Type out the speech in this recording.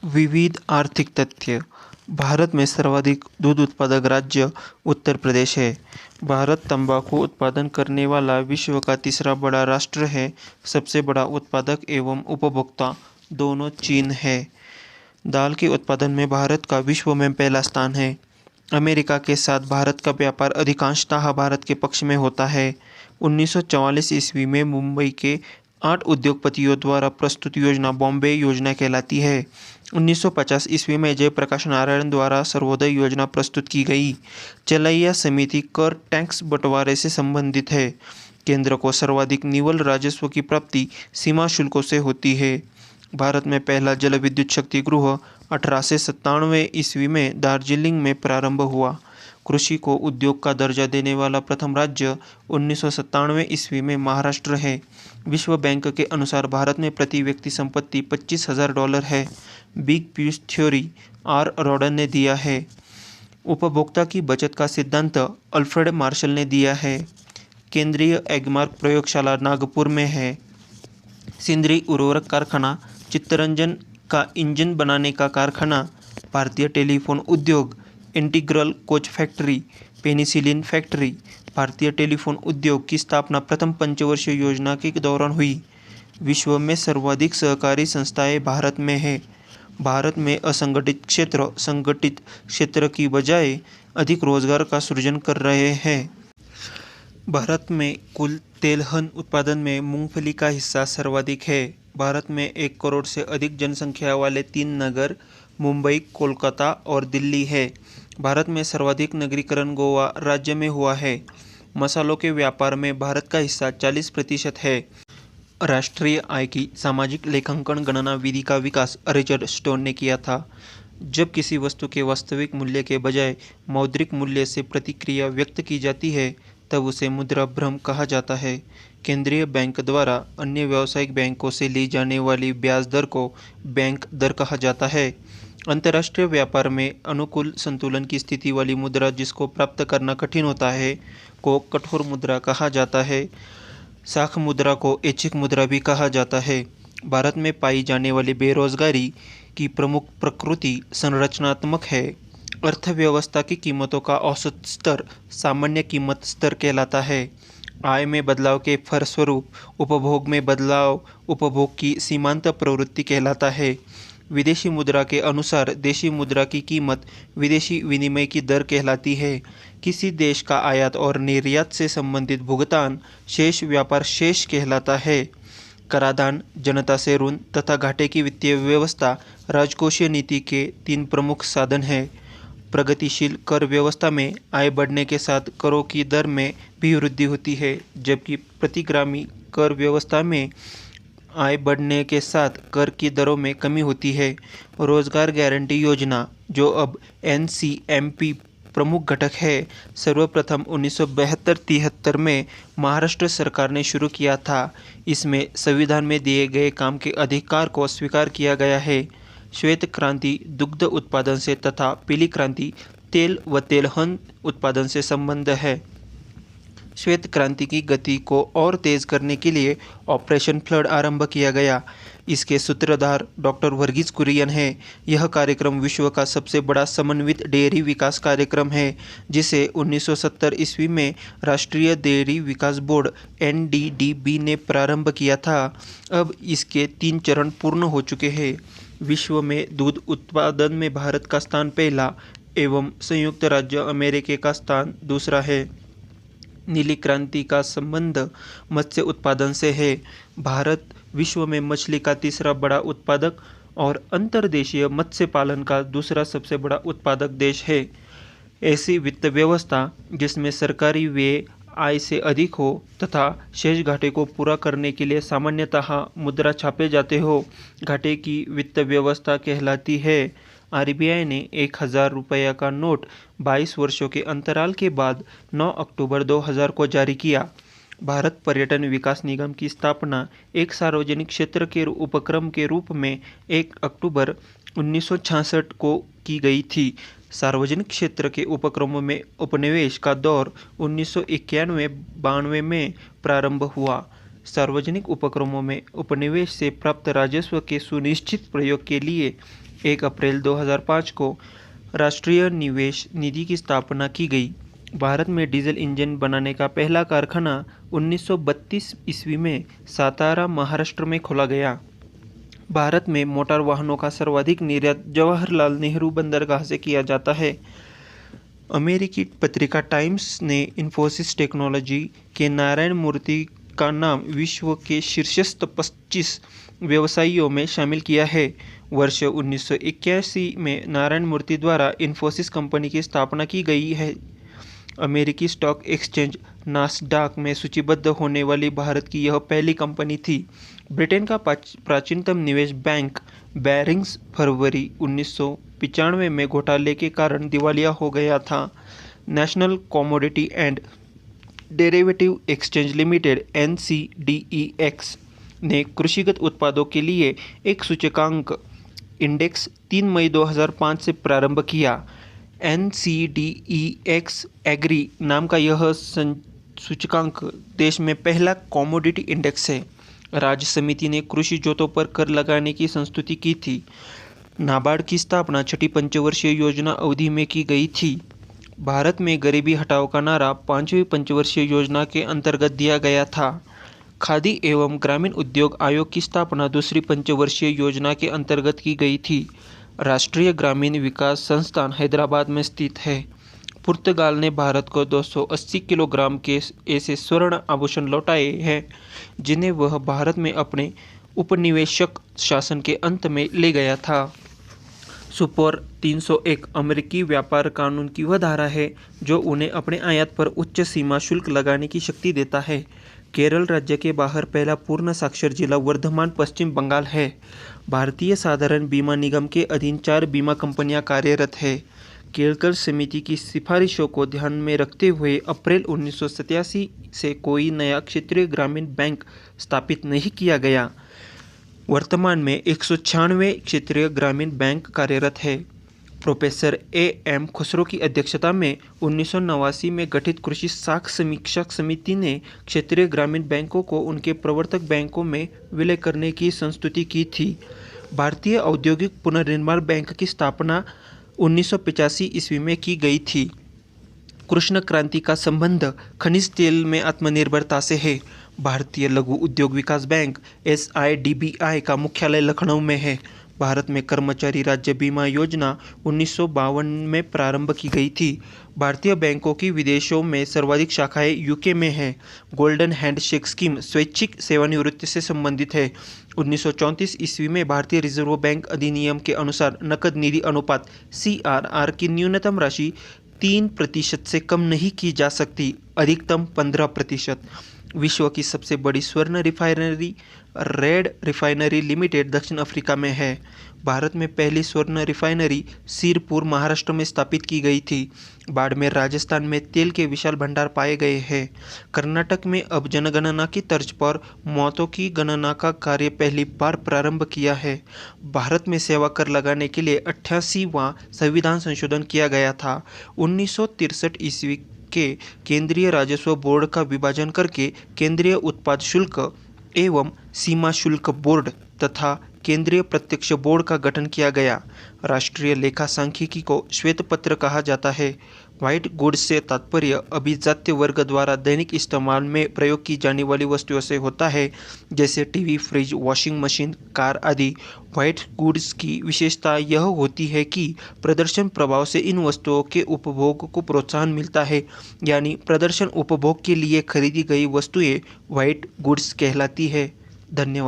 विविध आर्थिक तथ्य। भारत में सर्वाधिक दूध उत्पादक राज्य उत्तर प्रदेश है। भारत तंबाकू उत्पादन करने वाला विश्व का तीसरा बड़ा राष्ट्र है। सबसे बड़ा उत्पादक एवं उपभोक्ता दोनों चीन है। दाल के उत्पादन में भारत का विश्व में पहला स्थान है। अमेरिका के साथ भारत का व्यापार अधिकांशतः भारत के पक्ष में होता है। 1944 ईस्वी में मुंबई के 8 उद्योगपतियों द्वारा प्रस्तुत योजना बॉम्बे योजना कहलाती है। 1950 ईस्वी में जयप्रकाश नारायण द्वारा सर्वोदय योजना प्रस्तुत की गई। चलैया समिति कर टैक्स बंटवारे से संबंधित है। केंद्र को सर्वाधिक निव्वल राजस्व की प्राप्ति सीमा शुल्कों से होती है। भारत में पहला जल विद्युत शक्ति गृह 1897 ईस्वी में दार्जिलिंग में प्रारंभ हुआ। कृषि को उद्योग का दर्जा देने वाला प्रथम राज्य 1997 ईस्वी में महाराष्ट्र है। विश्व बैंक के अनुसार भारत में प्रति व्यक्ति संपत्ति $25,000 है। बिग पीस थ्योरी आर रॉडन ने दिया है। उपभोक्ता की बचत का सिद्धांत अल्फ्रेड मार्शल ने दिया है। केंद्रीय एग्मार्क प्रयोगशाला नागपुर में है। सिंदरी उर्वरक कारखाना, चित्तरंजन का इंजन बनाने का कारखाना, भारतीय टेलीफोन उद्योग, integral coach factory, penicillin factory. भारतीय टेलीफोन उद्योग की स्थापना प्रथम पंचवर्षीय योजना के दौरान हुई। विश्व में सर्वाधिक सहकारी संस्थाएं भारत में है। भारत में असंगठित क्षेत्र संगठित क्षेत्र की बजाय अधिक रोजगार का सृजन कर रहे हैं। भारत में कुल तेलहन उत्पादन में मूंगफली का हिस्सा सर्वाधिक है। भारत में 1 करोड़ से अधिक जनसंख्या वाले 3 नगर मुंबई, कोलकाता और दिल्ली है। भारत में सर्वाधिक नगरीकरण गोवा राज्य में हुआ है। मसालों के व्यापार में भारत का हिस्सा 40% है। राष्ट्रीय आय की सामाजिक लेखांकन गणना विधि का विकास रिचर्ड स्टोन ने किया था। जब किसी वस्तु के वास्तविक मूल्य के बजाय मौद्रिक मूल्य से प्रतिक्रिया व्यक्त की जाती है तब उसे मुद्रा भ्रम कहा जाता है। केंद्रीय बैंक द्वारा अन्य व्यावसायिक बैंकों से ली जाने वाली ब्याज दर को बैंक दर कहा जाता है। अंतर्राष्ट्रीय व्यापार में अनुकूल संतुलन की स्थिति वाली मुद्रा जिसको प्राप्त करना कठिन होता है को कठोर मुद्रा कहा जाता है। साख मुद्रा को ऐच्छिक मुद्रा भी कहा जाता है। भारत में पाई जाने वाली बेरोजगारी की प्रमुख प्रकृति संरचनात्मक है। अर्थव्यवस्था की कीमतों का औसत स्तर सामान्य कीमत स्तर कहलाता है। आय में बदलाव के फलस्वरूप उपभोग में बदलाव उपभोग की सीमांत प्रवृत्ति कहलाता है। विदेशी मुद्रा के अनुसार देशी मुद्रा की कीमत विदेशी विनिमय की दर कहलाती है। किसी देश का आयात और निर्यात से संबंधित भुगतान शेष व्यापार शेष कहलाता है। कराधान, जनता से ऋण तथा घाटे की वित्तीय व्यवस्था राजकोषीय नीति के 3 प्रमुख साधन हैं। प्रगतिशील कर व्यवस्था में आय बढ़ने के साथ करों की दर में भी वृद्धि होती है, जबकि प्रतिगामी कर व्यवस्था में आय बढ़ने के साथ कर की दरों में कमी होती है। रोजगार गारंटी योजना, जो अब NCMP प्रमुख घटक है, सर्वप्रथम 1972-73 में महाराष्ट्र सरकार ने शुरू किया था। इसमें संविधान में दिए गए काम के अधिकार को स्वीकार किया गया है। श्वेत क्रांति दुग्ध उत्पादन से तथा पीली क्रांति तेल व तेलहन उत्पादन से संबंध है। श्वेत क्रांति की गति को और तेज करने के लिए ऑपरेशन फ्लड आरंभ किया गया। इसके सूत्रधार डॉक्टर वर्गीज कुरियन है। यह कार्यक्रम विश्व का सबसे बड़ा समन्वित डेयरी विकास कार्यक्रम है, जिसे 1970 ईस्वी में राष्ट्रीय डेयरी विकास बोर्ड NDDB ने प्रारंभ किया था। अब इसके 3 चरण पूर्ण हो चुके हैं। विश्व में दूध उत्पादन में भारत का स्थान पहला एवं संयुक्त राज्य अमेरिका का स्थान दूसरा है। नीली क्रांति का संबंध मत्स्य उत्पादन से है। भारत विश्व में मछली का तीसरा बड़ा उत्पादक और अंतर्देशीय मत्स्य पालन का दूसरा सबसे बड़ा उत्पादक देश है। ऐसी वित्त व्यवस्था जिसमें सरकारी व्यय आय से अधिक हो तथा शेष घाटे को पूरा करने के लिए सामान्यतः मुद्रा छापे जाते हो, घाटे की वित्त व्यवस्था कहलाती है। RBI ने 1,000 रुपये का नोट 22 वर्षों के अंतराल के बाद 9 अक्टूबर 2000 को जारी किया। भारत पर्यटन विकास निगम की स्थापना एक सार्वजनिक क्षेत्र के उपक्रम के रूप में 1 अक्टूबर 1966 को की गई थी। सार्वजनिक क्षेत्र के उपक्रमों में उपनिवेश का दौर 1991-92 में प्रारंभ हुआ। सार्वजनिक उपक्रमों में उपनिवेश से प्राप्त राजस्व के सुनिश्चित प्रयोग के लिए 1 अप्रैल 2005 को राष्ट्रीय निवेश निधि की स्थापना की गई। भारत में डीजल इंजन बनाने का पहला कारखाना 1932 ईस्वी में सातारा, महाराष्ट्र में खोला गया। भारत में मोटर वाहनों का सर्वाधिक निर्यात जवाहरलाल नेहरू बंदरगाह से किया जाता है। अमेरिकी पत्रिका टाइम्स ने इन्फोसिस टेक्नोलॉजी के नारायण मूर्ति का नाम विश्व के शीर्षस्थ 25 व्यवसायियों में शामिल किया है। वर्ष 1981 में नारायण मूर्ति द्वारा इन्फोसिस कंपनी की स्थापना की गई है। अमेरिकी स्टॉक एक्सचेंज नास्डाक में सूचीबद्ध होने वाली भारत की यह पहली कंपनी थी। ब्रिटेन का प्राचीनतम निवेश बैंक बैरिंग्स फरवरी 1995 में घोटाले के कारण दिवालिया हो गया था। National commodity and derivative exchange limited NCDEX ने कृषिगत उत्पादों के लिए एक सूचकांक इंडेक्स 3 मई 2005 से प्रारंभ किया। NCDEX एग्री नाम का यह सूचकांक देश में पहला कमोडिटी इंडेक्स है। राज्य समिति ने कृषि जोतों पर कर लगाने की संस्तुति की थी। नाबार्ड की स्थापना छठी पंचवर्षीय योजना अवधि में की गई थी। भारत में गरीबी हटाओ का नारा 5वीं पंचवर्षीय योजना के अंतर्गत दिया गया था। खादी एवं ग्रामीण उद्योग आयोग की स्थापना दूसरी पंचवर्षीय योजना के अंतर्गत की गई थी। राष्ट्रीय ग्रामीण विकास संस्थान हैदराबाद में स्थित है। पुर्तगाल ने भारत को 280 किलोग्राम के ऐसे स्वर्ण आभूषण लौटाए हैं जिन्हें वह भारत में अपने उपनिवेशक शासन के अंत में ले गया था। सुपर 301 अमेरिकी व्यापार कानून की वह धारा है जो उन्हें अपने आयात पर उच्च सीमा शुल्क लगाने की शक्ति देता है। केरल राज्य के बाहर पहला पूर्ण साक्षर जिला वर्धमान, पश्चिम बंगाल है। भारतीय साधारण बीमा निगम के अधीन 4 बीमा कंपनियां कार्यरत है। केलकर समिति की सिफारिशों को ध्यान में रखते हुए अप्रैल 1987 से कोई नया क्षेत्रीय ग्रामीण बैंक स्थापित नहीं किया गया। वर्तमान में 196 क्षेत्रीय ग्रामीण बैंक कार्यरत है। प्रोफेसर AM खुसरो की अध्यक्षता में 1989 में गठित कृषि साख समीक्षक समिति ने क्षेत्रीय ग्रामीण बैंकों को उनके प्रवर्तक बैंकों में विलय करने की संस्तुति की थी। भारतीय औद्योगिक पुनर्निर्माण बैंक की स्थापना 1985 ईस्वी में की गई थी। कृष्ण क्रांति का संबंध खनिज तेल में आत्मनिर्भरता से है। भारतीय लघु उद्योग विकास बैंक SIDBI का मुख्यालय लखनऊ में है। भारत में कर्मचारी राज्य बीमा योजना 1952 में प्रारंभ की गई थी। भारतीय बैंकों की विदेशों में सर्वाधिक शाखाएं UK में हैं। गोल्डन हैंडशेक स्कीम स्वैच्छिक सेवानिवृत्ति से संबंधित है। 1934 ईस्वी में भारतीय रिजर्व बैंक अधिनियम के अनुसार नकद निधि अनुपात CRR की न्यूनतम राशि 3% से कम नहीं की जा सकती, अधिकतम 15%। विश्व की सबसे बड़ी स्वर्ण रिफाइनरी रेड रिफाइनरी लिमिटेड दक्षिण अफ्रीका में है। भारत में पहली स्वर्ण रिफाइनरी सिरपुर, महाराष्ट्र में स्थापित की गई थी। बाड़मेर, राजस्थान में तेल के विशाल भंडार पाए गए हैं। कर्नाटक में अब जनगणना की तर्ज पर मौतों की गणना का कार्य पहली बार प्रारंभ किया है। भारत में सेवा कर लगाने के लिए 88वां संविधान संशोधन किया गया था। 1963 ईस्वी के केंद्रीय राजस्व बोर्ड का विभाजन करके केंद्रीय उत्पाद शुल्क एवं सीमा शुल्क बोर्ड तथा केंद्रीय प्रत्यक्ष बोर्ड का गठन किया गया। राष्ट्रीय लेखा सांख्यिकी को श्वेत पत्र कहा जाता है। व्हाइट गुड्स से तात्पर्य अभिजात्य वर्ग द्वारा दैनिक इस्तेमाल में प्रयोग की जाने वाली वस्तुओं से होता है, जैसे TV, fridge, washing machine, car आदि। व्हाइट गुड्स की विशेषता यह होती है कि प्रदर्शन प्रभाव से इन वस्तुओं के उपभोग को प्रोत्साहन मिलता है, यानी प्रदर्शन उपभोग के लिए खरीदी गई वस्तुएं व्हाइट गुड्स कहलाती है। धन्यवाद।